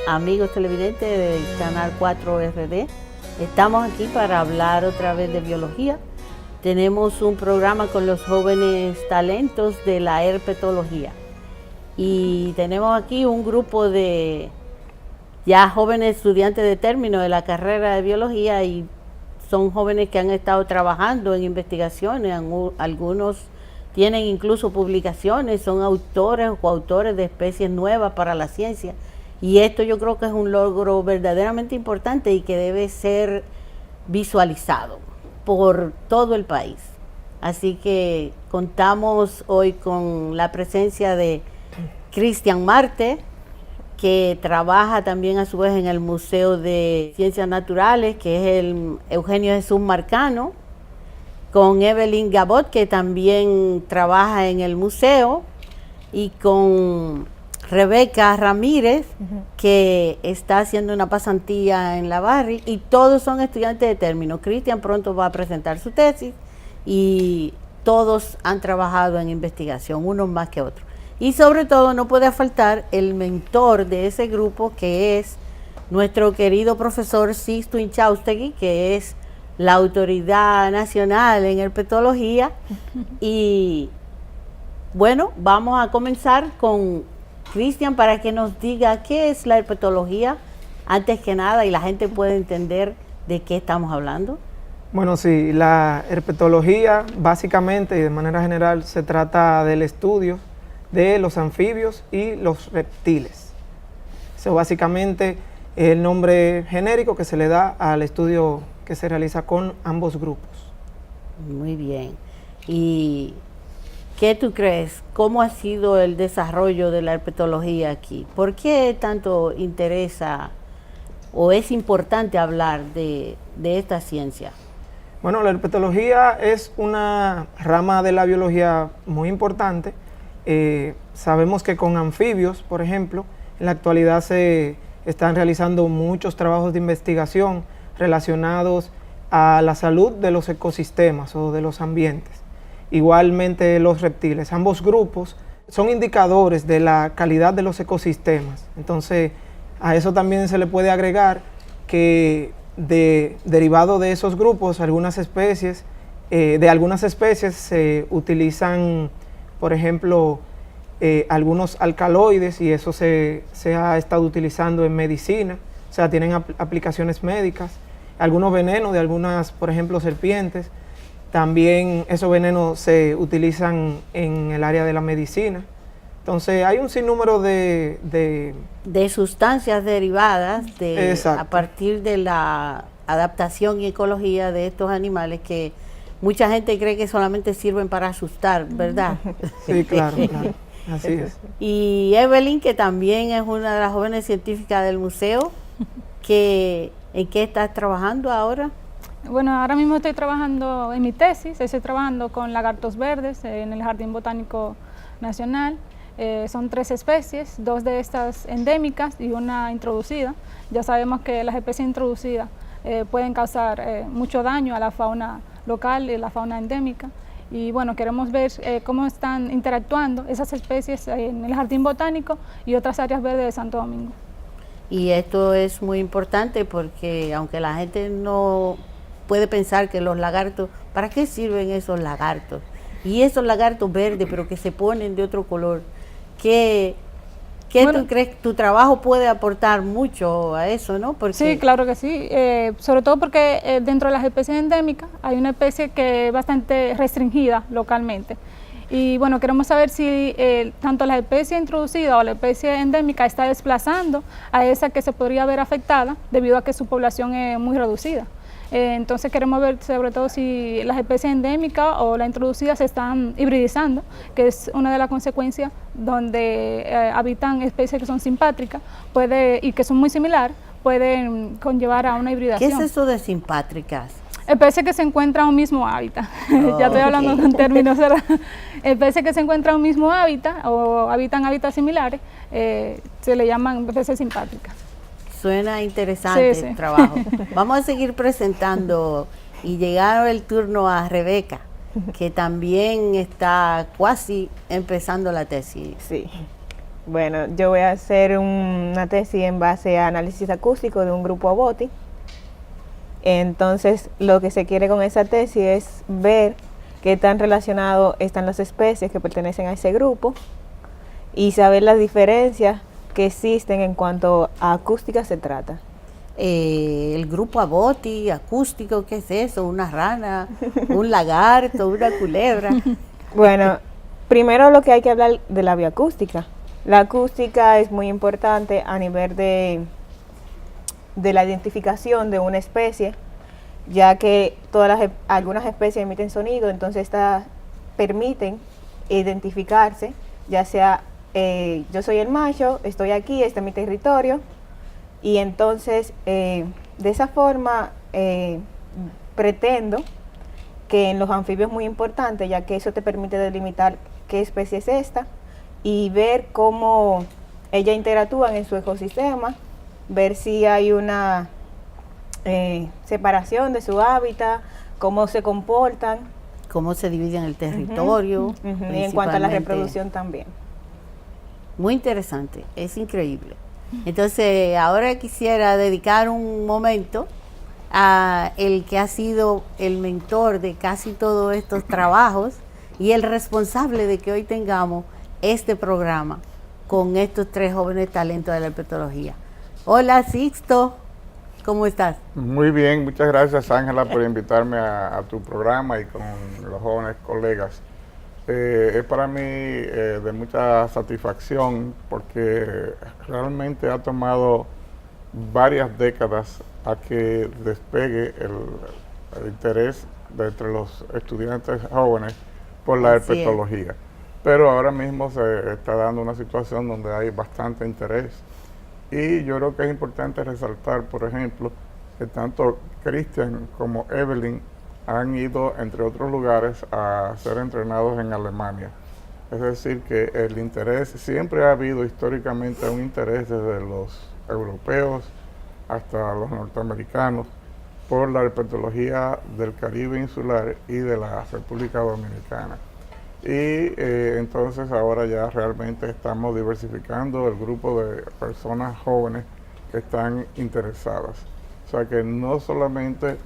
amigos televidentes del Canal 4 RD. Estamos aquí para hablar otra vez de biología. Tenemos un programa con los jóvenes talentos de la herpetología. Y tenemos aquí un grupo de ya jóvenes estudiantes de término de la carrera de biología, y son jóvenes que han estado trabajando en investigaciones. Algunos tienen incluso publicaciones, son autores o coautores de especies nuevas para la ciencia. Y esto yo creo que es un logro verdaderamente importante y que debe ser visualizado por todo el país. Así que contamos hoy con la presencia de Cristian Marte, que trabaja también a su vez en el Museo de Ciencias Naturales, que es el Eugenio Jesús Marcano, con Evelyn Gabot, que también trabaja en el museo, y con Rebeca Ramírez, que está haciendo una pasantía en la Barry, y todos son estudiantes de término. Cristian pronto va a presentar su tesis, y todos han trabajado en investigación, unos más que otros. Y sobre todo no puede faltar el mentor de ese grupo, que es nuestro querido profesor Sixto Inchaustegui, que es la autoridad nacional en herpetología. Y bueno, vamos a comenzar con Cristian para que nos diga qué es la herpetología, antes que nada, y la gente puede entender de qué estamos hablando. Bueno, sí, la herpetología básicamente y de manera general se trata del estudio de los anfibios y los reptiles. Eso básicamente es el nombre genérico que se le da al estudio que se realiza con ambos grupos. Muy bien. ¿Y qué tú crees? ¿Cómo ha sido el desarrollo de la herpetología aquí? ¿Por qué tanto interesa o es importante hablar de esta ciencia? Bueno, la herpetología es una rama de la biología muy importante. Sabemos que con anfibios, por ejemplo, en la actualidad se están realizando muchos trabajos de investigación relacionados a la salud de los ecosistemas o de los ambientes. Igualmente los reptiles, ambos grupos son indicadores de la calidad de los ecosistemas. Entonces, a eso también se le puede agregar que derivado de esos grupos, algunas especies se utilizan, por ejemplo, algunos alcaloides, y eso se ha estado utilizando en medicina, o sea, tienen aplicaciones médicas. Algunos venenos de algunas, por ejemplo, serpientes, también esos venenos se utilizan en el área de la medicina. Entonces hay un sinnúmero de sustancias derivadas Exacto. A partir de la adaptación y ecología de estos animales, que mucha gente cree que solamente sirven para asustar, ¿verdad? Sí, claro, claro. Así es. Y Evelyn, que también es una de las jóvenes científicas del museo, ¿en qué estás trabajando ahora? Bueno, ahora mismo estoy trabajando en mi tesis, estoy trabajando con lagartos verdes en el Jardín Botánico Nacional. Son 3 especies, 2 de estas endémicas y una introducida. Ya sabemos que las especies introducidas pueden causar mucho daño a la fauna local y la fauna endémica. Y bueno, queremos ver cómo están interactuando esas especies en el Jardín Botánico y otras áreas verdes de Santo Domingo. Y esto es muy importante porque aunque la gente no puede pensar que los lagartos, ¿para qué sirven esos lagartos? Y esos lagartos verdes, pero que se ponen de otro color, ¿qué tú crees? Tu trabajo puede aportar mucho a eso, ¿no? Porque sí, claro que sí, sobre todo porque dentro de las especies endémicas hay una especie que es bastante restringida localmente. Y bueno, queremos saber si tanto la especie introducida o la especie endémica está desplazando a esa que se podría ver afectada debido a que su población es muy reducida. Entonces queremos ver sobre todo si las especies endémicas o la introducida se están hibridizando, que es una de las consecuencias donde habitan especies que son simpátricas y que son muy similares, pueden conllevar a una hibridación. ¿Qué es eso de simpátricas? Especies que se encuentran en un mismo hábitat. Ya estoy hablando en términos, ¿verdad? Especies que se encuentran en un mismo hábitat o habitan hábitats similares, se le llaman especies simpátricas. Suena interesante el trabajo. Vamos a seguir presentando y llegar el turno a Rebeca, que también está casi empezando la tesis. Sí. Bueno, yo voy a hacer una tesis en base a análisis acústico de un grupo ABOTI. Entonces, lo que se quiere con esa tesis es ver qué tan relacionados están las especies que pertenecen a ese grupo y saber las diferencias que existen en cuanto a acústica se trata. El grupo ABOTI, acústico, ¿qué es eso? ¿Una rana? ¿Un lagarto? ¿Una culebra? Bueno, primero lo que hay que hablar de la bioacústica. La acústica es muy importante a nivel de la identificación de una especie, ya que algunas especies emiten sonido, entonces estas permiten identificarse, ya sea yo soy el macho, estoy aquí, este es mi territorio, y entonces de esa forma pretendo que en los anfibios es muy importante, ya que eso te permite delimitar qué especie es esta y ver cómo ellas interactúan en su ecosistema, ver si hay una separación de su hábitat, cómo se comportan. Cómo se dividen el territorio. Y en cuanto a la reproducción también. Muy interesante, es increíble. Entonces, ahora quisiera dedicar un momento a el que ha sido el mentor de casi todos estos trabajos y el responsable de que hoy tengamos este programa con estos 3 jóvenes talentos de la herpetología. Hola, Sixto, ¿cómo estás? Muy bien, muchas gracias, Ángela, por invitarme a tu programa y con los jóvenes colegas. Es para mí de mucha satisfacción porque realmente ha tomado varias décadas a que despegue el interés de entre los estudiantes jóvenes por la herpetología. Pero ahora mismo se está dando una situación donde hay bastante interés. Y yo creo que es importante resaltar, por ejemplo, que tanto Christian como Evelyn han ido, entre otros lugares, a ser entrenados en Alemania. Es decir, que el interés, siempre ha habido históricamente un interés desde los europeos hasta los norteamericanos por la herpetología del Caribe insular y de la República Dominicana. Y entonces ahora ya realmente estamos diversificando el grupo de personas jóvenes que están interesadas. O sea que no solamente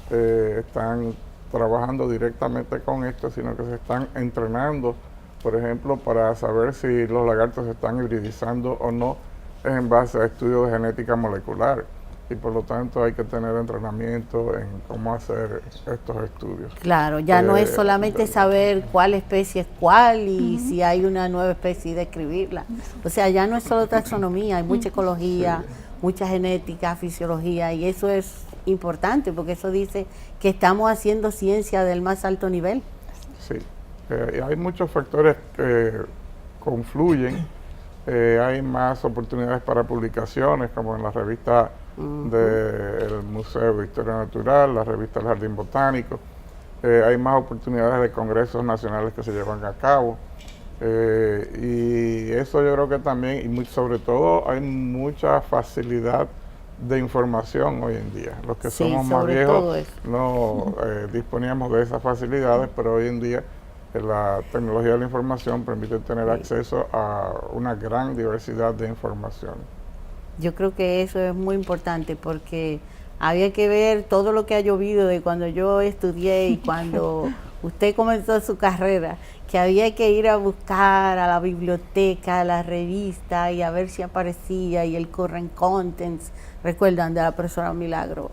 están trabajando directamente con esto, sino que se están entrenando, por ejemplo, para saber si los lagartos se están hibridizando o no, es en base a estudios de genética molecular. Y por lo tanto hay que tener entrenamiento en cómo hacer estos estudios. Claro, ya no es solamente saber cuál especie es cuál y si hay una nueva especie y describirla. O sea, ya no es solo taxonomía, hay mucha ecología, mucha genética, fisiología, y eso es importante porque eso dice que estamos haciendo ciencia del más alto nivel. Sí, hay muchos factores que confluyen. Hay más oportunidades para publicaciones, como en la revista del Museo de Historia Natural, la revista del Jardín Botánico. Hay más oportunidades de congresos nacionales que se llevan a cabo. Y eso yo creo que también, y sobre todo, hay mucha facilidad de información hoy en día. Los que somos más viejos no disponíamos de esas facilidades, pero hoy en día la tecnología de la información permite tener acceso a una gran diversidad de información. Yo creo que eso es muy importante porque había que ver todo lo que ha llovido de cuando yo estudié y cuando usted comenzó su carrera, que había que ir a buscar a la biblioteca, a la revista y a ver si aparecía, y el current contents, recuerdan de la profesora Milagro.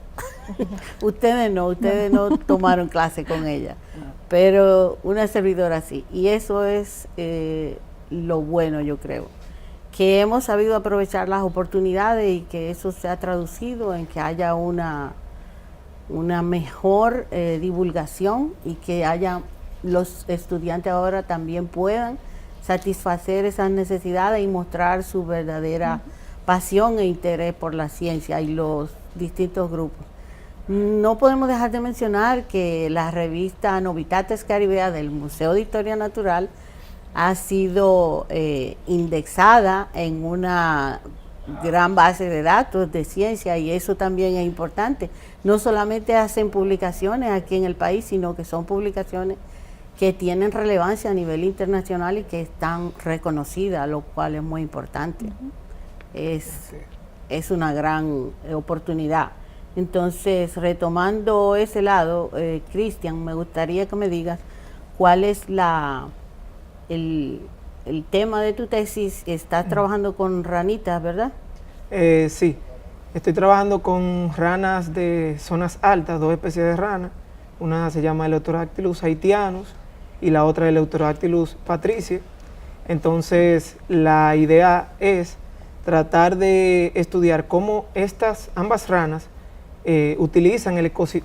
Ustedes no tomaron clase con ella, pero una servidora sí, y eso es lo bueno, yo creo, que hemos sabido aprovechar las oportunidades y que eso se ha traducido en que haya una mejor divulgación y que haya los estudiantes ahora también puedan satisfacer esas necesidades y mostrar su verdadera pasión e interés por la ciencia y los distintos grupos. No podemos dejar de mencionar que la revista Novitates Caribea del Museo de Historia Natural ha sido indexada en una gran base de datos de ciencia, y eso también es importante. No solamente hacen publicaciones aquí en el país, sino que son publicaciones que tienen relevancia a nivel internacional y que están reconocidas, lo cual es muy importante. Es una gran oportunidad. Entonces, retomando ese lado, Cristian, me gustaría que me digas cuál es el tema de tu tesis. Estás trabajando con ranitas, ¿verdad? Sí, estoy trabajando con ranas de zonas altas, 2 especies de ranas. Una se llama Eleutrodactylus haitianus y la otra Eleutrodactylus patricia. Entonces, la idea es tratar de estudiar cómo ambas ranas utilizan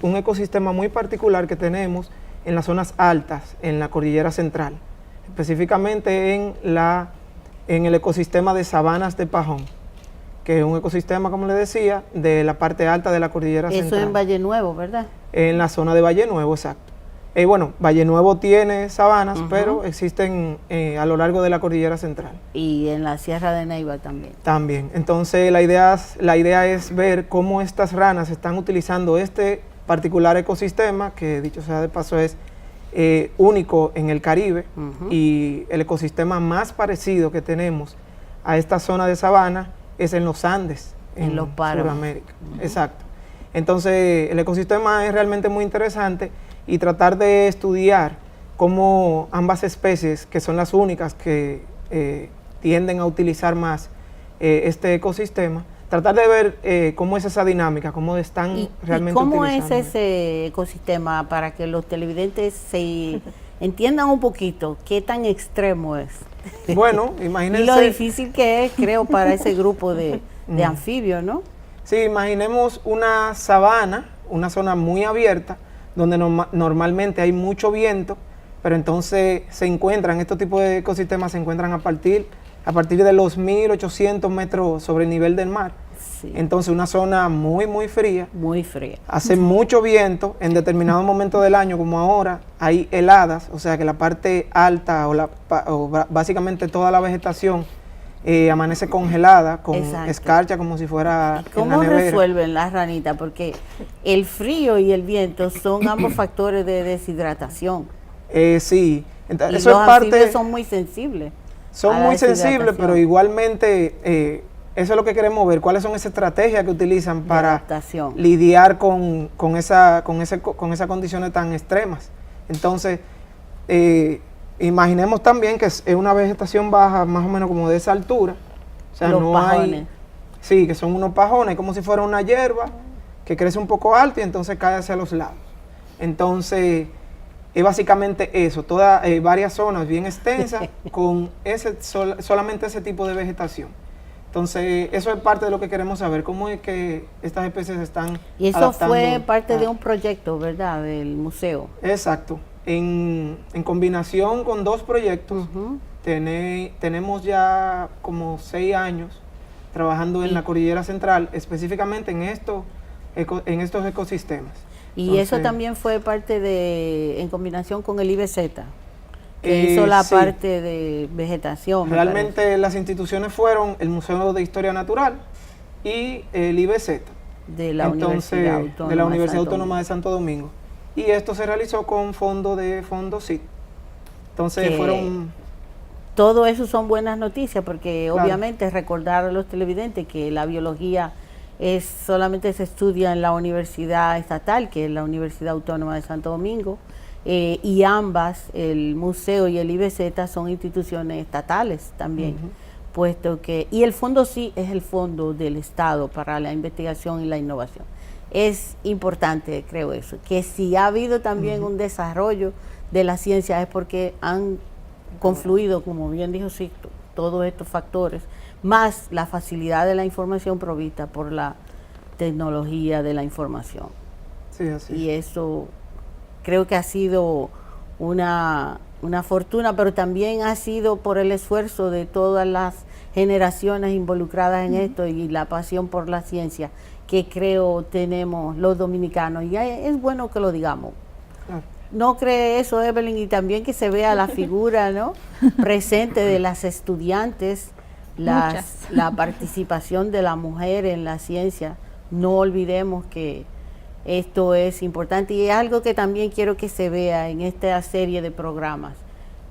un ecosistema muy particular que tenemos en las zonas altas, en la cordillera central, específicamente en el ecosistema de sabanas de Pajón, que es un ecosistema, como le decía, de la parte alta de la cordillera central. Eso en Valle Nuevo, ¿verdad? En la zona de Valle Nuevo, exacto. Bueno, Valle Nuevo tiene sabanas, pero existen a lo largo de la cordillera central. Y en la Sierra de Neiva también. También. Entonces, la idea es ver cómo estas ranas están utilizando este particular ecosistema, que dicho sea de paso es único en el Caribe, y el ecosistema más parecido que tenemos a esta zona de sabana es en los Andes, en los páramos. Sudamérica. Exacto. Entonces, el ecosistema es realmente muy interesante y tratar de estudiar cómo ambas especies, que son las únicas que tienden a utilizar más este ecosistema, tratar de ver cómo es esa dinámica, cómo están realmente utilizando. ¿Cómo es utilizando ese ecosistema para que los televidentes se entiendan un poquito qué tan extremo es? Bueno, imagínense. Y lo difícil que es, creo, para ese grupo de anfibios, ¿no? Sí, imaginemos una sabana, una zona muy abierta, donde normalmente hay mucho viento, pero entonces estos tipos de ecosistemas se encuentran a partir de los 1800 metros sobre el nivel del mar. Sí. Entonces una zona muy, muy fría. Muy fría. Hace mucho viento, en determinado momento del año, como ahora, hay heladas, o sea que la parte alta o básicamente toda la vegetación amanece congelada, con escarcha como si fuera en la nevera. ¿Cómo resuelven las ranitas? Porque el frío y el viento son ambos factores de deshidratación. Sí, entonces, y eso los es parte. anfibios son muy sensibles. Son muy sensibles, pero igualmente eso es lo que queremos ver, cuáles son esas estrategias que utilizan para lidiar con esas condiciones tan extremas. Entonces, imaginemos también que es una vegetación baja, más o menos como de esa altura. O sea, los pajones. Sí, que son unos pajones, como si fuera una hierba que crece un poco alto y entonces cae hacia los lados. Entonces, es básicamente eso, varias zonas bien extensas con solamente ese tipo de vegetación. Entonces, eso es parte de lo que queremos saber, cómo es que estas especies están Y eso adaptando fue parte de un proyecto, ¿verdad?, del museo. Exacto. En combinación con 2 proyectos, tenemos ya como 6 años trabajando en la cordillera central, específicamente en estos ecosistemas. Y entonces, eso también fue parte en combinación con el IBZ, que hizo la parte de vegetación. Realmente las instituciones fueron el Museo de Historia Natural y el IBZ, de la Universidad Autónoma de Santo Domingo. Y esto se realizó con fondo CID. Entonces todo eso son buenas noticias, porque claro, obviamente recordar a los televidentes que la biología solamente se estudia en la universidad estatal, que es la Universidad Autónoma de Santo Domingo, y ambas, el museo y el IBZ, son instituciones estatales también, puesto que, y el fondo CID es el fondo del Estado para la investigación y la innovación. Es importante, creo eso, que si ha habido también un desarrollo de la ciencia es porque han confluido, como bien dijo Sixto, todos estos factores, más la facilidad de la información provista por la tecnología de la información. Sí, así. Y eso creo que ha sido una fortuna, pero también ha sido por el esfuerzo de todas las generaciones involucradas en esto y la pasión por la ciencia que creo tenemos los dominicanos, y es bueno que lo digamos. Claro. ¿No cree eso, Evelyn? Y también que se vea la figura, ¿no?, presente de las estudiantes, la participación de la mujer en la ciencia. No olvidemos que esto es importante y es algo que también quiero que se vea en esta serie de programas,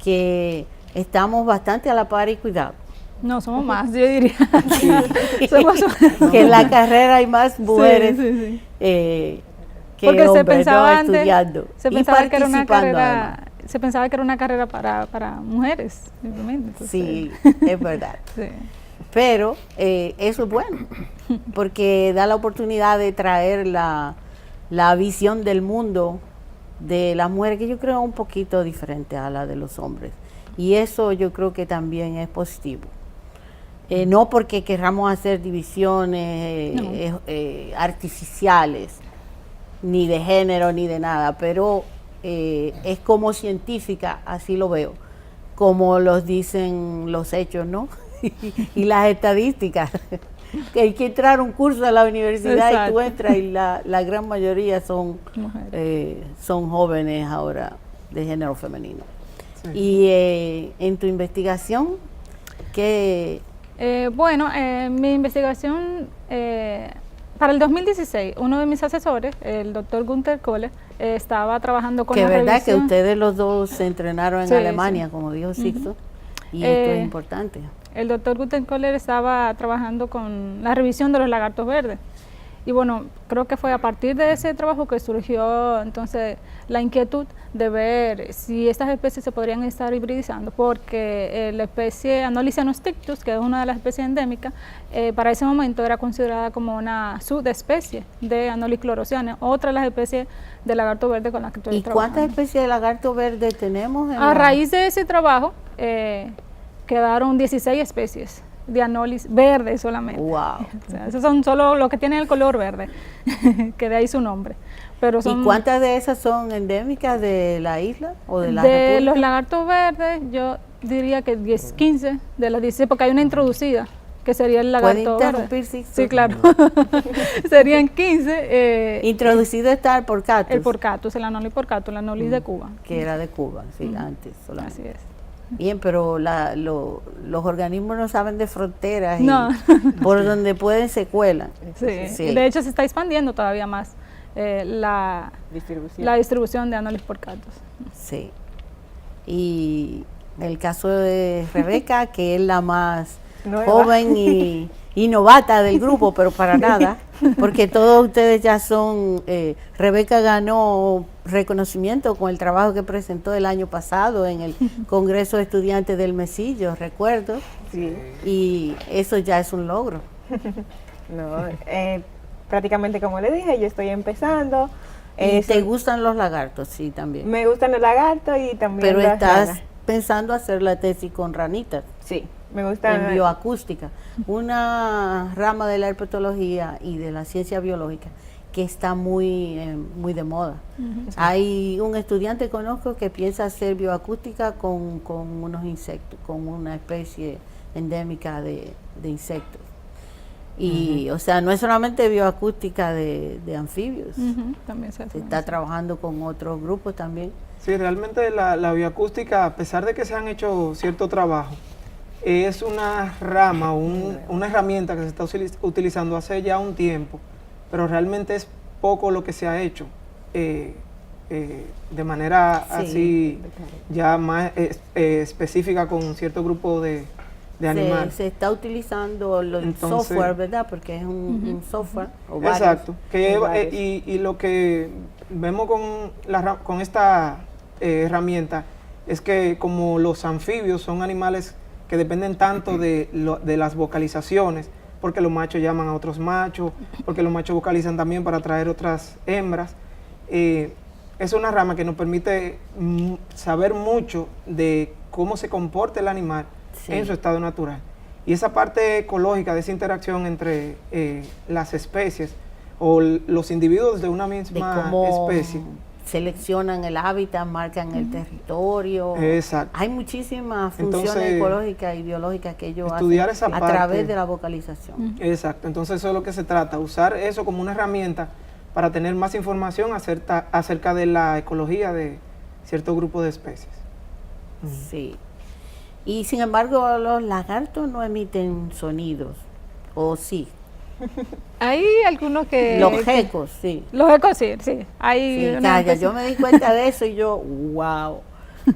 que estamos bastante a la par y cuidado. No, somos más, yo diría. Somos Que en la carrera hay más mujeres que porque hombres, se pensaba antes, estudiando se y pensaba que era una participando carrera, además. se pensaba que era una carrera para mujeres, simplemente. Entonces, Sí, es verdad. sí. Pero eso es bueno, porque da la oportunidad de traer la visión del mundo de las mujeres, que yo creo un poquito diferente a la de los hombres. Y eso yo creo que también es positivo. No porque querramos hacer divisiones artificiales, ni de género, ni de nada, pero es como científica, así lo veo, como los dicen los hechos, ¿no? Y las estadísticas. Que hay que entrar a un curso a la universidad. Exacto. Y tú entras y la gran mayoría son jóvenes ahora de género femenino. Sí. Y en tu investigación, ¿qué? Mi investigación, para el 2016, uno de mis asesores, el doctor Gunther Kohler, estaba trabajando con la revisión. Que es verdad que ustedes los dos se entrenaron en Alemania, como dijo Sixto, y esto es importante. El doctor Gunther Kohler estaba trabajando con la revisión de los lagartos verdes. Y bueno, creo que fue a partir de ese trabajo que surgió entonces la inquietud de ver si estas especies se podrían estar hibridizando, porque la especie Anolis cyanostictus, que es una de las especies endémicas, para ese momento era considerada como una subespecie de Anolis chlorosiana, otra de las especies de lagarto verde con las que estoy trabajando. ¿Y cuántas especies de lagarto verde tenemos? A raíz de ese trabajo, quedaron 16 especies de Anolis verde solamente. Wow. O sea, esos son solo los que tienen el color verde, que de ahí su nombre. Pero son, ¿y cuántas de esas son endémicas de la isla o de la de república? los lagartos verdes, yo diría que 10, 15 de las 16, porque hay una introducida, que sería el lagarto ¿Puede interrumpir, verde. Sí, claro. Serían 15. Introducido está el porcatus. El porcatus, el Anolis porcatus, el Anolis de Cuba. Que era de Cuba, sí, antes solamente. Así es. Bien, pero los organismos no saben de fronteras no. y por donde pueden se cuelan. Sí. Sí. De hecho se está expandiendo todavía más la distribución de Anolis porcatus. Sí. Y el caso de Rebeca, que es la más joven y novata del grupo, pero para nada, porque todos ustedes ya son, Rebeca ganó reconocimiento con el trabajo que presentó el año pasado en el Congreso de Estudiantes del Mesillo, recuerdo, sí. Y eso ya es un logro. No, prácticamente como le dije, yo estoy empezando. ¿Y te gustan los lagartos? Sí, también. Me gustan los lagartos y también pero las estás ranas. Pensando hacer la tesis con ranitas. Sí, me gusta. En bioacústica, una rama de la herpetología y de la ciencia biológica que está muy de moda. Hay un estudiante conozco que piensa hacer bioacústica con unos insectos, con una especie endémica de insectos. Y, o sea, no es solamente bioacústica de anfibios, también se está trabajando con otros grupos también. Sí, realmente la bioacústica, a pesar de que se han hecho cierto trabajo, es una rama, una herramienta que se está utilizando hace ya un tiempo, pero realmente es poco lo que se ha hecho de manera así ya más específica con cierto grupo de animales. Se está utilizando el software, ¿verdad? Porque es un software. O varios, exacto. Y lo que vemos con esta herramienta es que como los anfibios son animales que dependen tanto de las vocalizaciones, porque los machos llaman a otros machos, porque los machos vocalizan también para atraer otras hembras. Es una rama que nos permite saber mucho de cómo se comporta el animal en su estado natural. Y esa parte ecológica de esa interacción entre las especies o los individuos de una misma especie. Seleccionan el hábitat, marcan el territorio. Exacto. Hay muchísimas funciones ecológicas y biológicas que ellos hacen a través de la vocalización. Exacto. Entonces eso es lo que se trata, usar eso como una herramienta para tener más información acerca de la ecología de cierto grupo de especies. Sí. Y sin embargo los lagartos no emiten sonidos, ¿o sí? Hay algunos que... Los gecos, sí. Los gecos, sí, sí. Hay Sí, una calla, especie- yo me di cuenta de eso y yo, wow,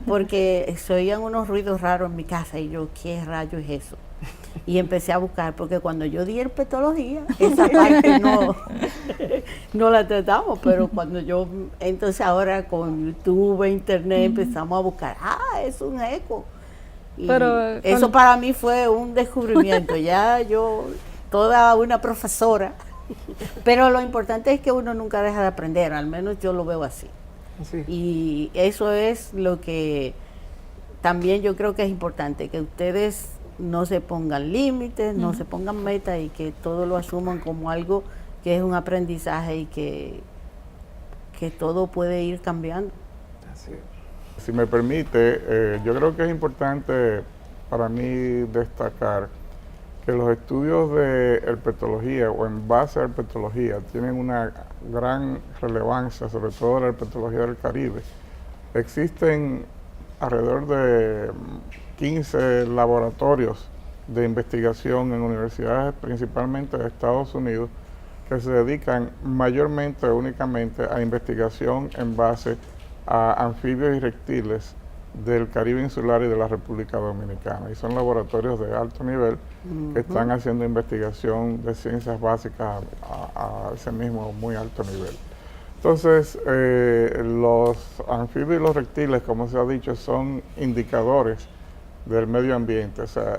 porque se oían unos ruidos raros en mi casa y yo, ¿qué rayo es eso? Y empecé a buscar, porque cuando yo di herpetología, esa parte no la tratamos, pero cuando yo, entonces ahora con YouTube, Internet, empezamos a buscar, es un eco. Y Pero eso con- para mí fue un descubrimiento, ya yo, toda una profesora, pero lo importante es que uno nunca deja de aprender, al menos yo lo veo así. Sí. Y eso es lo que también yo creo que es importante, que ustedes no se pongan límites, no se pongan metas y que todo lo asuman como algo que es un aprendizaje y que todo puede ir cambiando. Así es. Si me permite, yo creo que es importante para mí destacar que los estudios de herpetología o en base a herpetología tienen una gran relevancia, sobre todo la herpetología del Caribe. Existen alrededor de 15 laboratorios de investigación en universidades, principalmente de Estados Unidos, que se dedican mayormente o únicamente a investigación en base a anfibios y reptiles del Caribe insular y de la República Dominicana. Y son laboratorios de alto nivel que están haciendo investigación de ciencias básicas a ese mismo muy alto nivel. Entonces, los anfibios y los reptiles, como se ha dicho, son indicadores del medio ambiente. O sea,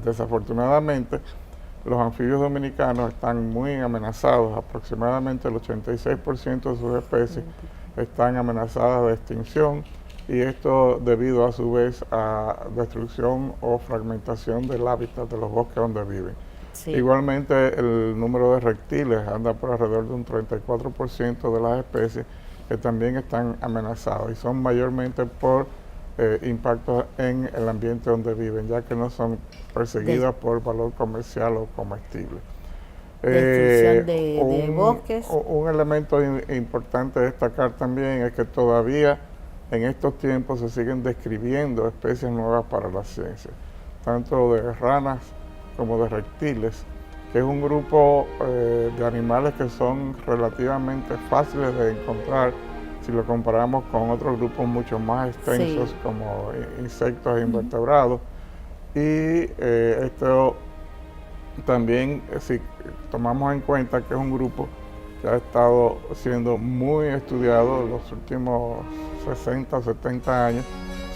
desafortunadamente, los anfibios dominicanos están muy amenazados. Aproximadamente el 86% de sus especies están amenazadas de extinción, y esto debido a su vez a destrucción o fragmentación del hábitat de los bosques donde viven. Sí. Igualmente, el número de reptiles anda por alrededor de un 34% de las especies que también están amenazados, y son mayormente por impactos en el ambiente donde viven, ya que no son perseguidas por valor comercial o comestible. Destrucción de bosques. Un elemento importante destacar también es que todavía en estos tiempos se siguen describiendo especies nuevas para la ciencia, tanto de ranas como de reptiles, que es un grupo de animales que son relativamente fáciles de encontrar si lo comparamos con otros grupos mucho más extensos, como insectos e invertebrados. Y esto también, si tomamos en cuenta que es un grupo que ha estado siendo muy estudiado en los últimos 60 o 70 años,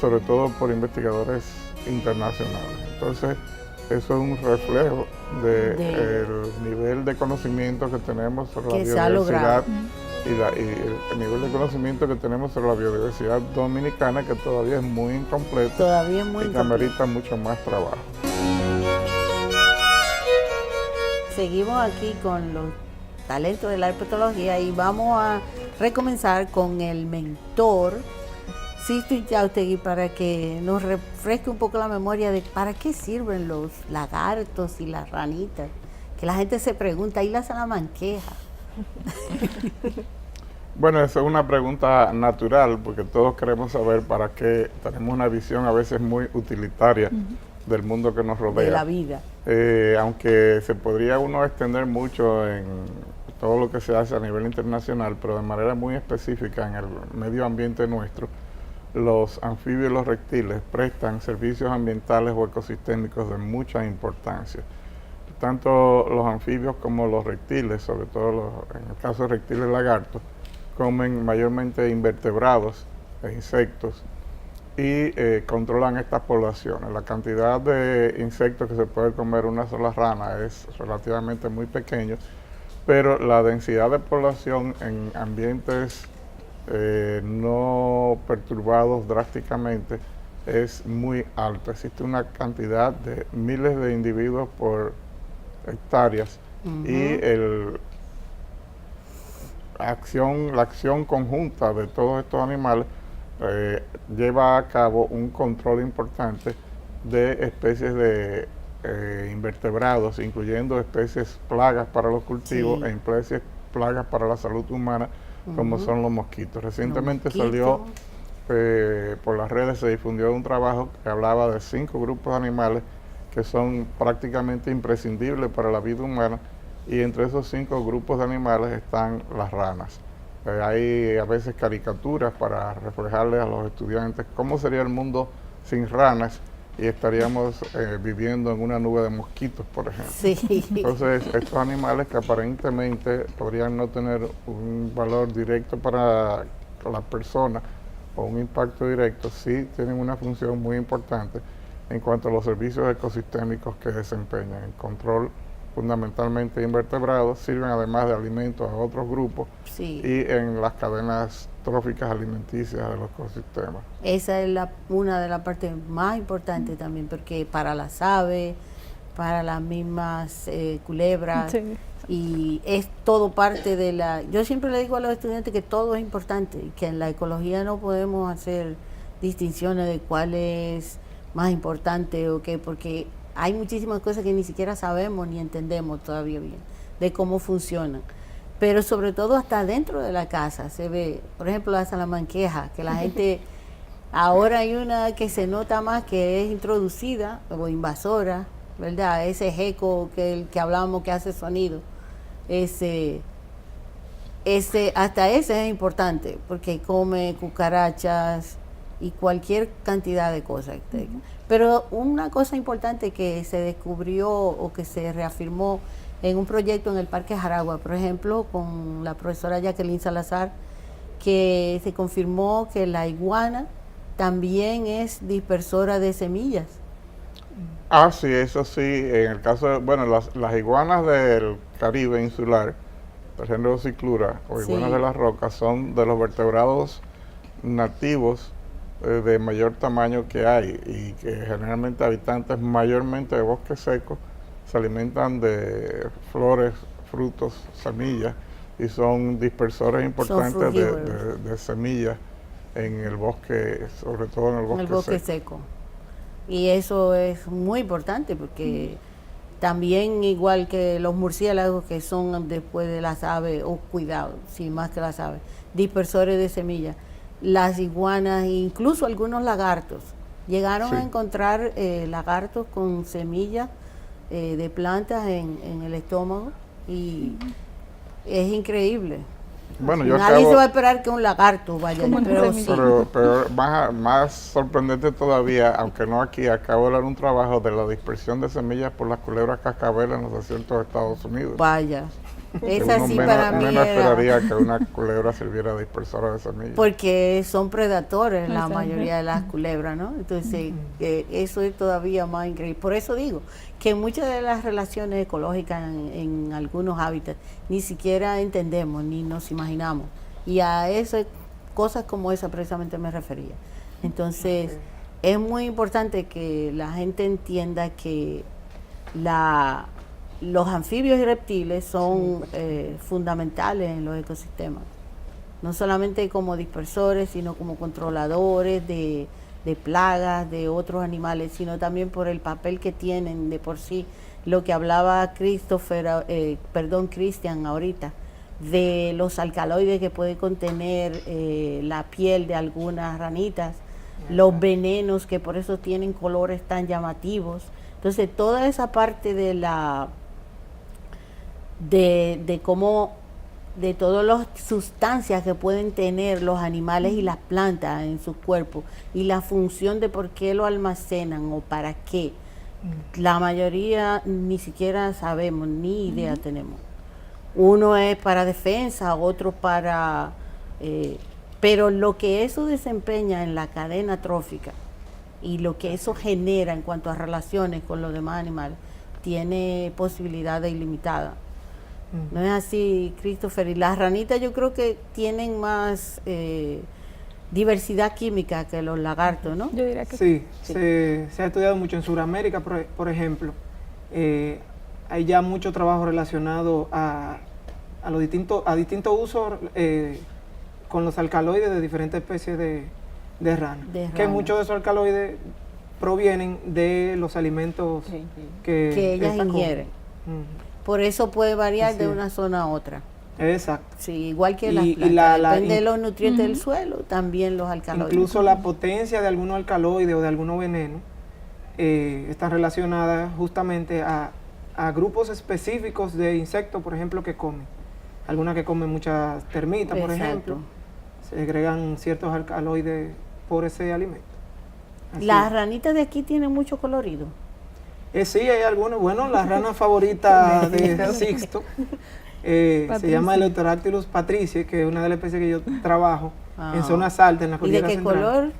sobre todo por investigadores internacionales. Entonces, eso es un reflejo del nivel de conocimiento que tenemos sobre que se la ha logrado. biodiversidad y el nivel de conocimiento que tenemos sobre la biodiversidad dominicana, que todavía es muy incompleto Todavía es muy y que incompleto. amerita mucho más trabajo. Seguimos aquí con los talentos de la herpetología y vamos a recomenzar con el mentor Sisto Inchautegui, para que nos refresque un poco la memoria de para qué sirven los lagartos y las ranitas, que la gente se pregunta, ¿y la salamanqueja? Bueno, esa es una pregunta natural, porque todos queremos saber para qué. Tenemos una visión a veces muy utilitaria del mundo que nos rodea. De la vida. Aunque se podría uno extender mucho en todo lo que se hace a nivel internacional, pero de manera muy específica en el medio ambiente nuestro, los anfibios y los reptiles prestan servicios ambientales o ecosistémicos de mucha importancia. Tanto los anfibios como los reptiles, sobre todo en el caso de reptiles lagartos, comen mayormente invertebrados e insectos y controlan estas poblaciones. La cantidad de insectos que se puede comer una sola rana es relativamente muy pequeño, pero la densidad de población en ambientes no perturbados drásticamente es muy alta. Existe una cantidad de miles de individuos por hectáreas y la acción conjunta de todos estos animales lleva a cabo un control importante de especies de invertebrados, incluyendo especies plagas para los cultivos e especies plagas para la salud humana, como son los mosquitos. Recientemente salió por las redes, se difundió un trabajo que hablaba de 5 grupos de animales que son prácticamente imprescindibles para la vida humana y entre esos 5 grupos de animales están las ranas. Hay a veces caricaturas para reflejarles a los estudiantes cómo sería el mundo sin ranas, y estaríamos viviendo en una nube de mosquitos, por ejemplo. Sí. Entonces, estos animales que aparentemente podrían no tener un valor directo para la persona o un impacto directo, sí tienen una función muy importante en cuanto a los servicios ecosistémicos que desempeñan. El control fundamentalmente de invertebrados, sirven además de alimentos a otros grupos, Sí. y en las cadenas tróficas alimenticias de los ecosistemas. Esa es una de las partes más importantes también, porque para las aves, para las mismas culebras, Sí. y es todo parte de la... Yo siempre le digo a los estudiantes que todo es importante, y que en la ecología no podemos hacer distinciones de cuál es más importante o qué, porque hay muchísimas cosas que ni siquiera sabemos ni entendemos todavía bien de cómo funcionan. Pero sobre todo hasta dentro de la casa se ve, por ejemplo, la salamanqueja, que la gente, ahora hay una que se nota más que es introducida o invasora, ¿verdad? Ese gecko que hablábamos que hace sonido, hasta ese es importante, porque come cucarachas y cualquier cantidad de cosas. Pero una cosa importante que se descubrió o que se reafirmó en un proyecto en el Parque Jaragua, por ejemplo, con la profesora Jacqueline Salazar, que se confirmó que la iguana también es dispersora de semillas. Ah, sí, eso sí, en el caso de, bueno, las iguanas del Caribe insular, el género Ciclura, o iguanas Sí. de las rocas, son de los vertebrados nativos de mayor tamaño que hay, y que generalmente habitantes mayormente de bosques secos se alimentan de flores, frutos, semillas, y son dispersores importantes frugívoros. de semillas en el bosque, sobre todo en el bosque, En el bosque seco. Y eso es muy importante porque también, igual que los murciélagos, que son después de las aves, o cuidado, sí, más que las aves, dispersores de semillas, las iguanas, incluso algunos lagartos, llegaron Sí. a encontrar lagartos con semillas de plantas en el estómago, y es increíble. Bueno, yo Nadie acabo- se va a esperar que un lagarto vaya, Como una pero semilla. sí. Pero más sorprendente todavía, aunque no aquí, acabo de leer un trabajo de la dispersión de semillas por las culebras cascabeles en los desiertos de Estados Unidos. Vaya. Que Esa uno sí menos, para mí menos era... esperaría que una culebra sirviera de dispersora de semillas. Porque son predadores la Exacto. mayoría de las culebras, ¿no? Entonces, eso es todavía más increíble. Por eso digo que muchas de las relaciones ecológicas en algunos hábitats ni siquiera entendemos ni nos imaginamos. Y a esas cosas como esa precisamente me refería. Entonces, es muy importante que la gente entienda que los anfibios y reptiles son fundamentales en los ecosistemas, no solamente como dispersores, sino como controladores de plagas, de otros animales, sino también por el papel que tienen de por sí, lo que hablaba Cristian ahorita, de los alcaloides que puede contener la piel de algunas ranitas, los venenos que por eso tienen colores tan llamativos. Entonces, toda esa parte de cómo, de todas las sustancias que pueden tener los animales y las plantas en su cuerpo, y la función de por qué lo almacenan o para qué, la mayoría ni siquiera sabemos, ni idea tenemos. Uno es para defensa, otro para... pero lo que eso desempeña en la cadena trófica y lo que eso genera en cuanto a relaciones con los demás animales, tiene posibilidades ilimitadas. ¿No es así, Christopher? Y las ranitas yo creo que tienen más diversidad química que los lagartos, ¿no? Yo diría que Sí, Sí. se ha estudiado mucho en Sudamérica, por ejemplo. Hay ya mucho trabajo relacionado a distintos usos con los alcaloides de diferentes especies de ranas. Que muchos de esos alcaloides provienen de los alimentos que ellas esta comen. ingieren. Ujú. Por eso puede variar Así de es. una zona a otra. Exacto. Sí, igual que las Y plantas. la- Depende de in- los nutrientes del suelo, también los alcaloides. Incluso la potencia de algunos alcaloides o de algunos venenos están relacionadas justamente a a grupos específicos de insectos, por ejemplo, que comen. Algunas que comen muchas termitas, por Exacto. ejemplo, segregan ciertos alcaloides por ese alimento. Así Las es. ranitas de aquí tienen mucho colorido. Sí, hay algunos. Bueno, la rana favorita de Sixto se Patricia. llama Eleutherodactylus patricia, que es una de las especies que yo trabajo Ah. en zonas altas, en la ¿Y de cordillera qué central. color?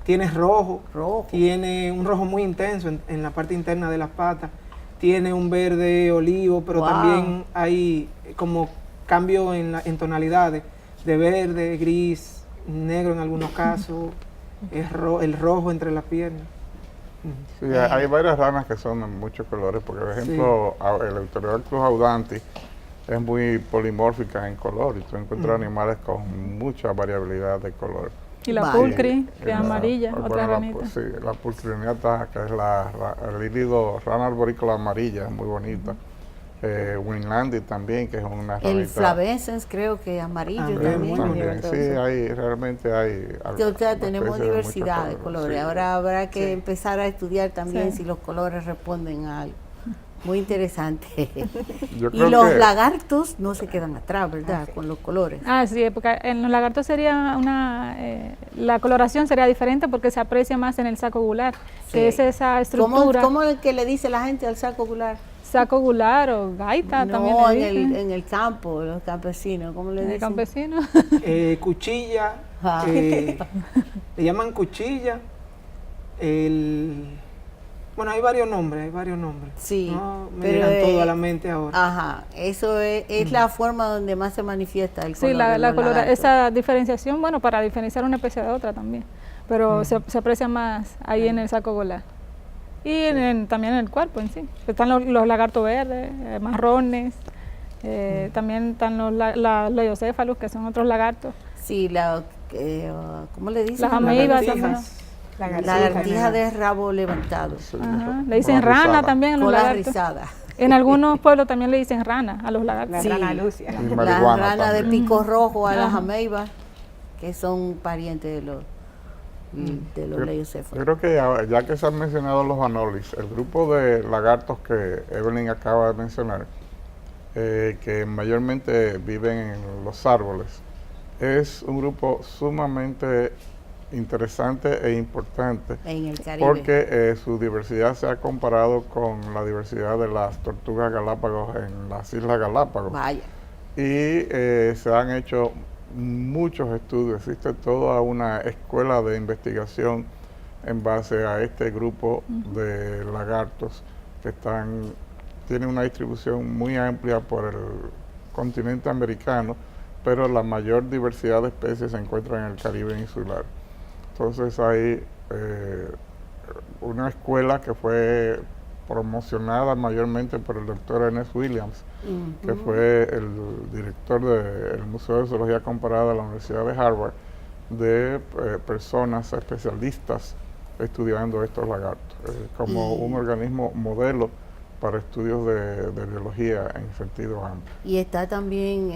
Tiene rojo, Rojo. tiene un rojo muy intenso en la parte interna de las patas, tiene un verde olivo, pero Wow. también hay como cambio en tonalidades, de verde, gris, negro en algunos casos, el rojo entre las piernas. Sí, hay varias ranas que son de muchos colores, porque por ejemplo el Eleutherodactylus audanti es muy polimórfica en color y tú encuentras animales con mucha variabilidad de color. Y la Vale. pulcri, que es La- amarilla, bueno, otra la ranita. sí, la pulcriniata, que es el híbrido rana arborícola amarilla, es muy bonita. Winlandi también, que es una ranita. El flavescens creo que amarillo También, también. muy Sí, realmente hay. O sea, tenemos especies de muchos diversidad de colores. sí. Ahora habrá que Sí. empezar a estudiar también Sí. si los colores responden a algo. Muy interesante. Yo Y creo los que lagartos no se quedan atrás, ¿verdad? Con los colores. Ah, sí, porque en los lagartos sería la coloración sería diferente porque se aprecia más en el saco gular, Sí. que es esa estructura. ¿Cómo es que le dice la gente al saco ocular? Saco gular o gaita también No, le en dicen. el campo, los campesinos, ¿cómo le En el dicen? campesino. Cuchilla, Ah. le llaman cuchilla, bueno, hay varios nombres, Sí, No me pero, llegan todo a la mente ahora. Ajá, eso es la forma donde más se manifiesta el Sí, color de los lagartos. esa diferenciación, bueno, para diferenciar una especie de otra también, pero se aprecia más ahí en el saco gular. Y también en el cuerpo en sí. Están los lagartos verdes, marrones, también están los leiocéfalos, que son otros lagartos. Sí, ¿cómo le dicen? Las ameibas Lagartijas. Lagartija de rabo levantado, sí, Ajá. con Le dicen la rana rizada. también a los cola lagartos. rizada. En algunos pueblos también le dicen rana a los lagartos. La Sí. rana Lucia. Y La marihuana rana de también. pico rojo a las Ajá. ameibas, que son parientes de los Yo leiocéfalos. creo que ya que se han mencionado los anolis, el grupo de lagartos que Evelyn acaba de mencionar, que mayormente viven en los árboles, es un grupo sumamente interesante e importante En el Caribe. porque su diversidad se ha comparado con la diversidad de las tortugas galápagos en las Islas Galápagos. Vaya. Y se han hecho muchos estudios, existe toda una escuela de investigación en base a este grupo de lagartos que tienen una distribución muy amplia por el continente americano, pero la mayor diversidad de especies se encuentra en el Caribe insular. Entonces hay una escuela que fue promocionada mayormente por el doctor Ernest Williams, que fue el director del Museo de Zoología Comparada de la Universidad de Harvard, de personas especialistas estudiando estos lagartos, como un organismo modelo para estudios de biología en sentido amplio. Y está también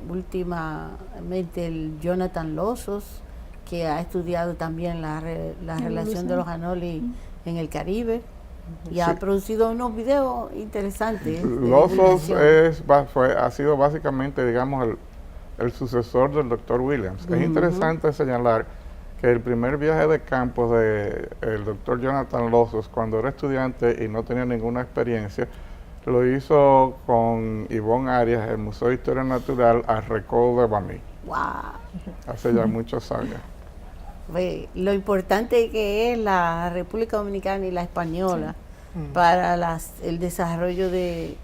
últimamente el Jonathan Lozos, que ha estudiado también la relación de los anolis en el Caribe y ha producido unos videos interesantes. de Lozos divulgación. ha sido básicamente, digamos, el sucesor del doctor Williams. Es interesante señalar que el primer viaje de campo del doctor Jonathan Lozos, cuando era estudiante y no tenía ninguna experiencia, lo hizo con Ivonne Arias, el Museo de Historia Natural, al Recodo de Baní, ¡Wow! hace ya muchos años. Ve, lo importante que es la República Dominicana y la española para el desarrollo de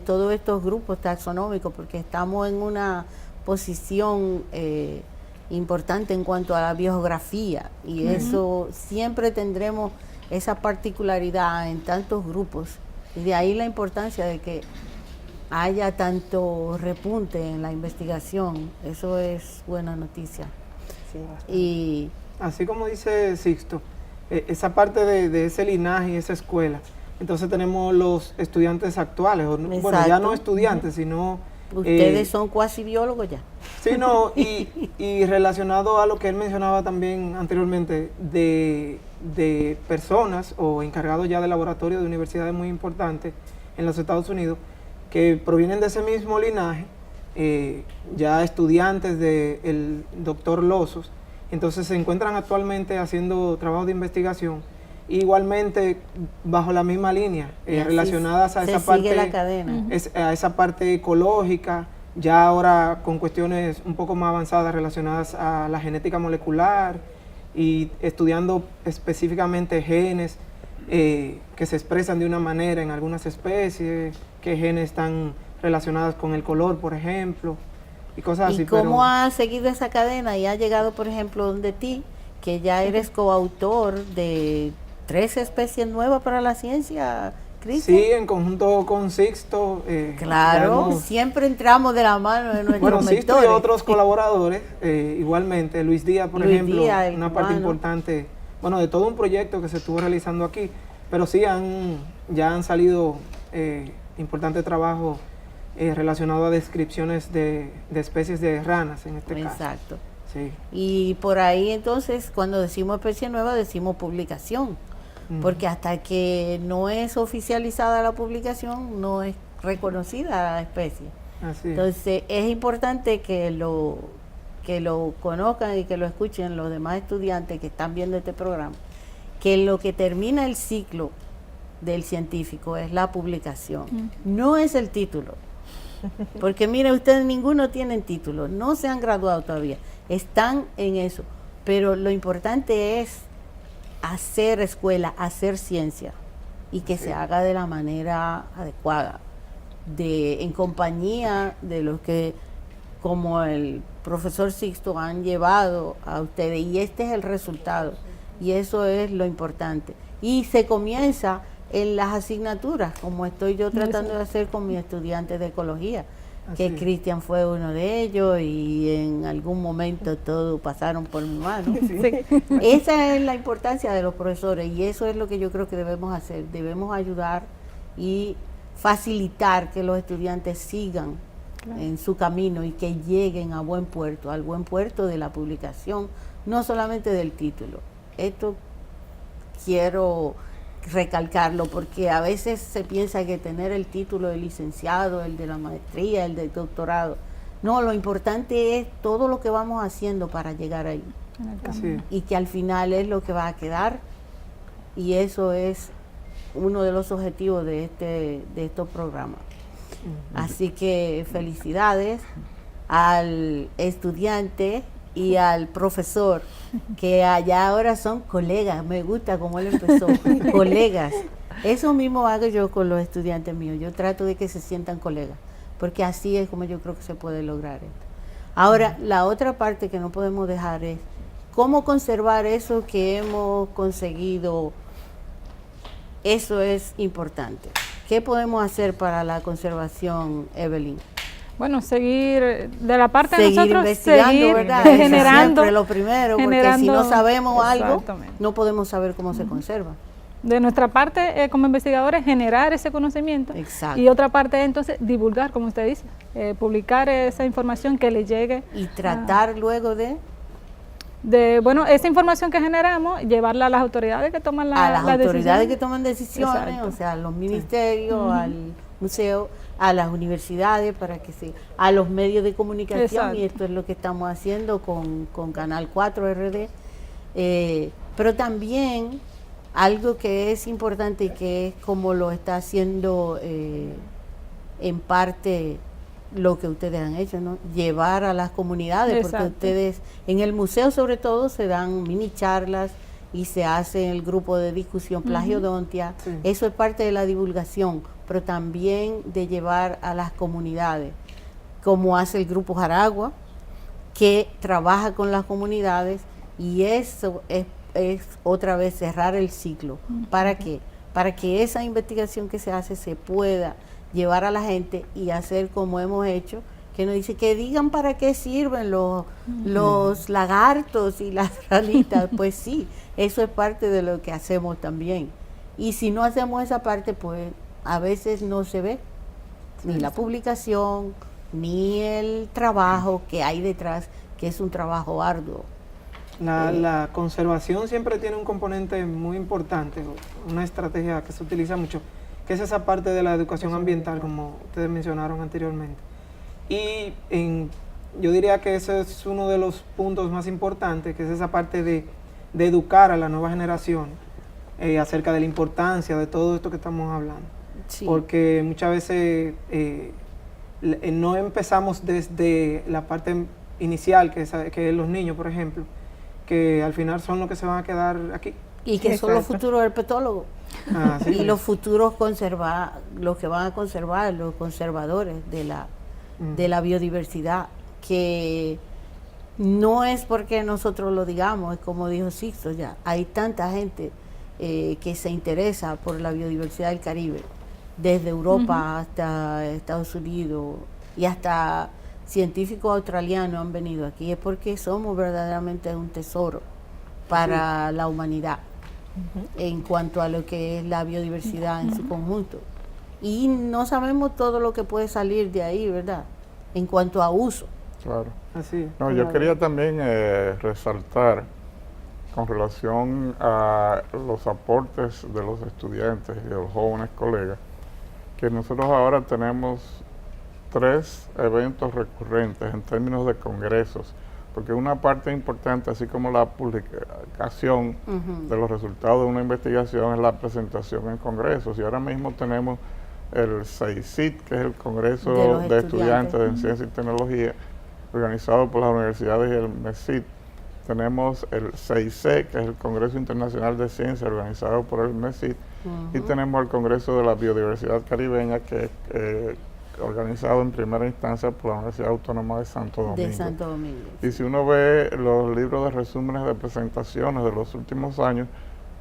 todos estos grupos taxonómicos, porque estamos en una posición importante en cuanto a la biogeografía y eso siempre tendremos esa particularidad en tantos grupos y de ahí la importancia de que haya tanto repunte en la investigación. Eso es buena noticia. Sí, Y Así como dice Sixto, esa parte de ese linaje y esa escuela. Entonces tenemos los estudiantes actuales, bueno, ya Exacto. no estudiantes, sino... ustedes son cuasi biólogos ya. Sí, no, y relacionado a lo que él mencionaba también anteriormente, de personas o encargados ya de laboratorios de universidades muy importantes, en los Estados Unidos, que provienen de ese mismo linaje, ya estudiantes del doctor Lozos. Entonces se encuentran actualmente haciendo trabajo de investigación, igualmente bajo la misma línea, relacionadas a esa parte, la cadena. A esa parte ecológica, ya ahora con cuestiones un poco más avanzadas relacionadas a la genética molecular y estudiando específicamente genes que se expresan de una manera en algunas especies, qué genes están relacionadas con el color, por ejemplo, y cosas así. ¿Y cómo ha seguido esa cadena y ha llegado, por ejemplo, donde ti, que ya eres coautor de 3 especies nuevas para la ciencia, Cristian? Sí, en conjunto con Sixto. Claro, siempre entramos de la mano de nuestros mentores. Sixto y otros colaboradores, igualmente, Luis Díaz, por ejemplo, Díaz, una parte importante, bueno, de todo un proyecto que se estuvo realizando aquí, pero sí ya han salido importantes trabajos relacionados a descripciones de especies de ranas, en este caso. Exacto. Sí. Y por ahí entonces, cuando decimos especie nueva, decimos publicación, porque hasta que no es oficializada la publicación, no es reconocida la especie. Así es. Entonces, es importante que lo conozcan y que lo escuchen los demás estudiantes que están viendo este programa, que lo que termina el ciclo del científico es la publicación, no es el título. Porque mire, ustedes ninguno tienen título, no se han graduado todavía, están en eso, pero lo importante es hacer escuela, hacer ciencia y que se haga de la manera adecuada, en compañía de los que, como el profesor Sixto, han llevado a ustedes, y este es el resultado, y eso es lo importante. Y se comienza en las asignaturas, como estoy yo tratando de hacer con mis estudiantes de ecología, que Cristian fue uno de ellos y en algún momento todos pasaron por mi mano. Sí. Esa es la importancia de los profesores y eso es lo que yo creo que debemos hacer. Debemos ayudar y facilitar que los estudiantes sigan en su camino y que lleguen a buen puerto, al buen puerto de la publicación, no solamente del título. Esto quiero recalcarlo porque a veces se piensa que tener el título de licenciado, el de la maestría, el del doctorado, no, lo importante es todo lo que vamos haciendo para llegar ahí. Así. Y que al final es lo que va a quedar, y eso es uno de los objetivos de estos programas. Así que felicidades al estudiante y al profesor, que allá ahora son colegas. Me gusta cómo él empezó, colegas. Eso mismo hago yo con los estudiantes míos, yo trato de que se sientan colegas, porque así es como yo creo que se puede lograr esto. Ahora, la otra parte que no podemos dejar es cómo conservar eso que hemos conseguido. Eso es importante. ¿Qué podemos hacer para la conservación, Evelyn? Bueno, seguir de la parte de seguir nosotros, investigando, seguir ¿verdad? generando. Siempre lo primero, porque si no sabemos algo, Exactamente. no podemos saber cómo se conserva. De nuestra parte, como investigadores, generar ese conocimiento. Exacto. Y otra parte, entonces, divulgar, como usted dice, publicar esa información que le llegue. Y tratar luego Bueno, esa información que generamos, llevarla a las autoridades que toman a las autoridades decisiones. que toman decisiones, Exacto. o sea, a los ministerios, al museo, a las universidades, a los medios de comunicación. Exacto. Y esto es lo que estamos haciendo con Canal 4 RD. Pero también algo que es importante y que es como lo está haciendo en parte lo que ustedes han hecho, ¿no? Llevar a las comunidades, Exacto. porque ustedes en el museo sobre todo se dan mini charlas y se hace el grupo de discusión Plagiodontia. Sí. Eso es parte de la divulgación, pero también de llevar a las comunidades, como hace el grupo Jaragua, que trabaja con las comunidades, y eso es otra vez cerrar el ciclo. ¿Para qué? Para que esa investigación que se hace se pueda llevar a la gente y hacer como hemos hecho, que nos dice que digan para qué sirven los lagartos y las ranitas. Pues sí, eso es parte de lo que hacemos también. Y si no hacemos esa parte, pues a veces no se ve ni la publicación, ni el trabajo que hay detrás, que es un trabajo arduo. La conservación siempre tiene un componente muy importante, una estrategia que se utiliza mucho, que es esa parte de la educación ambiental, como ustedes mencionaron anteriormente. Y yo diría que ese es uno de los puntos más importantes, que es esa parte de educar a la nueva generación acerca de la importancia de todo esto que estamos hablando. Sí. Porque muchas veces no empezamos desde la parte inicial, que es los niños, por ejemplo, que al final son los que se van a quedar aquí. Y que son los futuros herpetólogos. Sí, y los futuros los que van a conservar, los conservadores de la biodiversidad, que no es porque nosotros lo digamos, es como dijo Sixto ya, hay tanta gente que se interesa por la biodiversidad del Caribe, desde Europa hasta Estados Unidos, y hasta científicos australianos han venido aquí, es porque somos verdaderamente un tesoro para la humanidad en cuanto a lo que es la biodiversidad en su conjunto. Y no sabemos todo lo que puede salir de ahí, ¿verdad? En cuanto a uso. Claro. Así es. No, yo quería también resaltar con relación a los aportes de los estudiantes y de los jóvenes colegas, que nosotros ahora tenemos 3 eventos recurrentes en términos de congresos, porque una parte importante, así como la publicación de los resultados de una investigación, es la presentación en congresos. Y ahora mismo tenemos el CEICIT, que es el Congreso de Estudiantes en Ciencia y Tecnología, organizado por las universidades, y el MECIT. Tenemos el CIC, que es el Congreso Internacional de Ciencia, organizado por el MECIT. Y tenemos el Congreso de la Biodiversidad Caribeña, que es organizado en primera instancia por la Universidad Autónoma de Santo Domingo. Y si uno ve los libros de resúmenes de presentaciones de los últimos años,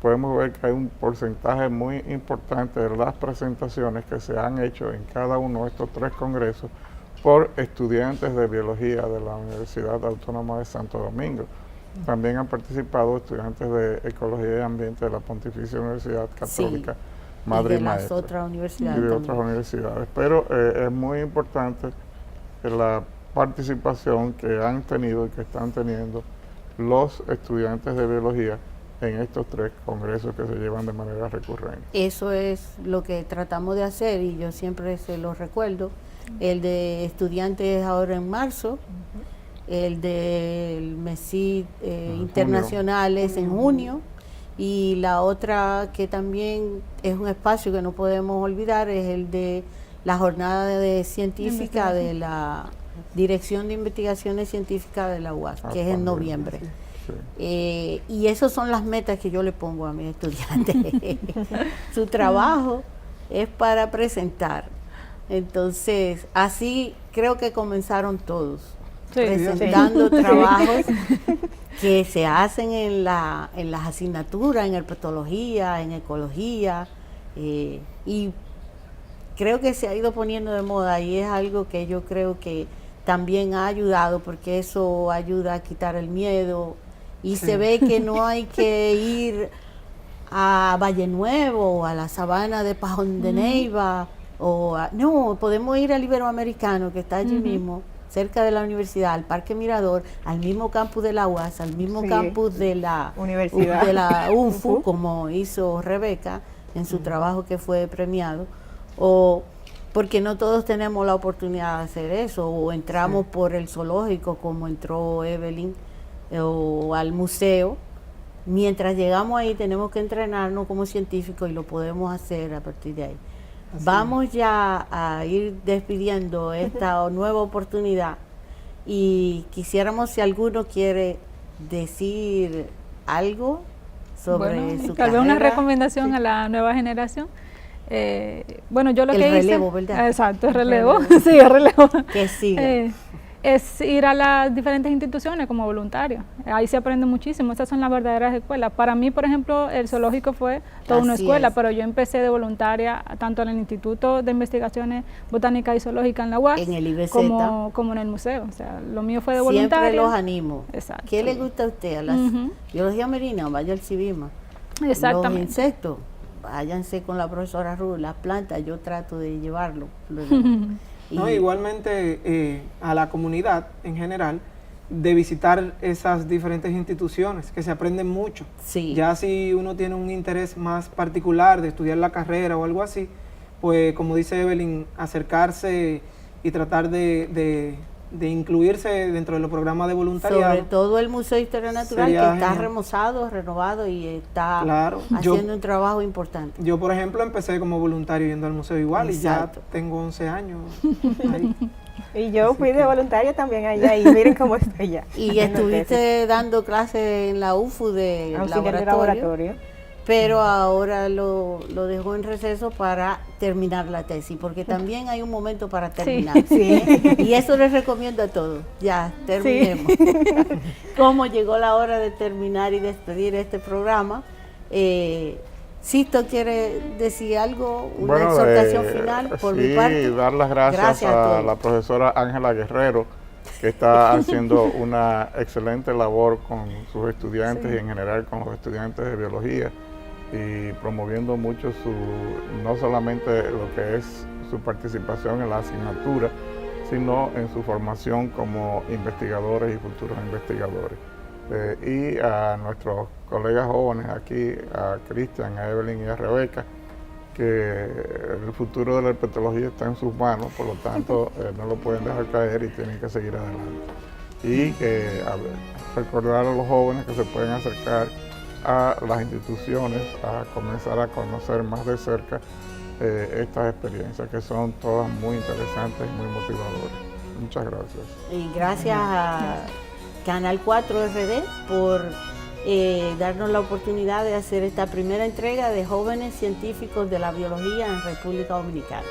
podemos ver que hay un porcentaje muy importante de las presentaciones que se han hecho en cada uno de estos 3 congresos por estudiantes de biología de la Universidad Autónoma de Santo Domingo. También han participado estudiantes de Ecología y Ambiente de la Pontificia Universidad Católica, Madre y Maestra, las otras universidades. Y de otras universidades. Pero es muy importante la participación que han tenido y que están teniendo los estudiantes de biología en estos 3 congresos que se llevan de manera recurrente. Eso es lo que tratamos de hacer, y yo siempre se lo recuerdo. El de estudiantes ahora en marzo, el del MECIT internacionales en junio, y la otra que también es un espacio que no podemos olvidar es el de la jornada científica de la Dirección de Investigaciones Científicas de la UAS, que es en noviembre. Sí. Y esas son las metas que yo le pongo a mis estudiantes. Su trabajo es para presentar. Entonces, así creo que comenzaron todos, presentando trabajos que se hacen en las asignaturas, en herpetología, en ecología, y creo que se ha ido poniendo de moda, y es algo que yo creo que también ha ayudado, porque eso ayuda a quitar el miedo, y se ve que no hay que ir a Valle Nuevo, a la sabana de Pajón de Neiva, no, podemos ir al Iberoamericano, que está allí mismo, cerca de la universidad, al Parque Mirador, al mismo campus de la UAS, al mismo campus de la universidad, de la UNFU, como hizo Rebeca en su trabajo que fue premiado, o porque no todos tenemos la oportunidad de hacer eso, o entramos por el zoológico como entró Evelyn, o al museo. Mientras llegamos ahí tenemos que entrenarnos como científicos, y lo podemos hacer a partir de ahí. Vamos ya a ir despidiendo esta nueva oportunidad, y quisiéramos, si alguno quiere decir algo sobre su carrera. Una recomendación a la nueva generación. Bueno, yo lo que hice... El relevo, ¿verdad? Exacto, el relevo. Sí, el relevo. Que siga. Es ir a las diferentes instituciones como voluntario. Ahí se aprende muchísimo. Esas son las verdaderas escuelas. Para mí, por ejemplo, el zoológico fue toda una escuela, pero yo empecé de voluntaria tanto en el Instituto de Investigaciones Botánicas y Zoológicas en la UAS, en el IBZ, como en el museo. O sea, lo mío fue de voluntaria. Siempre los animo. Exacto. ¿Qué le gusta a usted? ¿A la biología marina? Vaya al CIVIMA. Exactamente. Los insectos, váyanse con la profesora Ruth. Las plantas, yo trato de llevarlo. No, igualmente a la comunidad en general, de visitar esas diferentes instituciones, que se aprenden mucho. Sí. Ya si uno tiene un interés más particular de estudiar la carrera o algo así, pues como dice Evelyn, acercarse y tratar de incluirse dentro de los programas de voluntariado. Sobre todo el Museo de Historia Natural, que Sería está genial. remozado, renovado y está Claro. haciendo un trabajo importante. Yo, por ejemplo, empecé como voluntario yendo al museo igual Exacto. y ya tengo 11 años ahí. Y yo fui de voluntaria también allá y miren cómo estoy ya. Y estuviste dando clases en la UFU de auxiliar de laboratorio, laboratorio. pero ahora lo dejó en receso para terminar la tesis, porque también hay un momento para terminar. Sí. Y eso les recomiendo a todos. Ya, terminemos. Como llegó la hora de terminar y despedir este programa, Sisto quiere decir algo, una exhortación final por sí, mi parte. dar las gracias a a todos. la profesora Ángela Guerrero, que está haciendo una excelente labor con sus estudiantes y en general con los estudiantes de biología y promoviendo mucho no solamente lo que es su participación en la asignatura, sino en su formación como investigadores y futuros investigadores. Y a nuestros colegas jóvenes aquí, a Cristian, a Evelyn y a Rebeca, que el futuro de la herpetología está en sus manos, por lo tanto no lo pueden dejar caer y tienen que seguir adelante. Y recordar a los jóvenes que se pueden acercar a las instituciones a comenzar a conocer más de cerca estas experiencias, que son todas muy interesantes y muy motivadoras. Muchas gracias. Y gracias a Canal 4 RD por darnos la oportunidad de hacer esta primera entrega de jóvenes científicos de la biología en República Dominicana.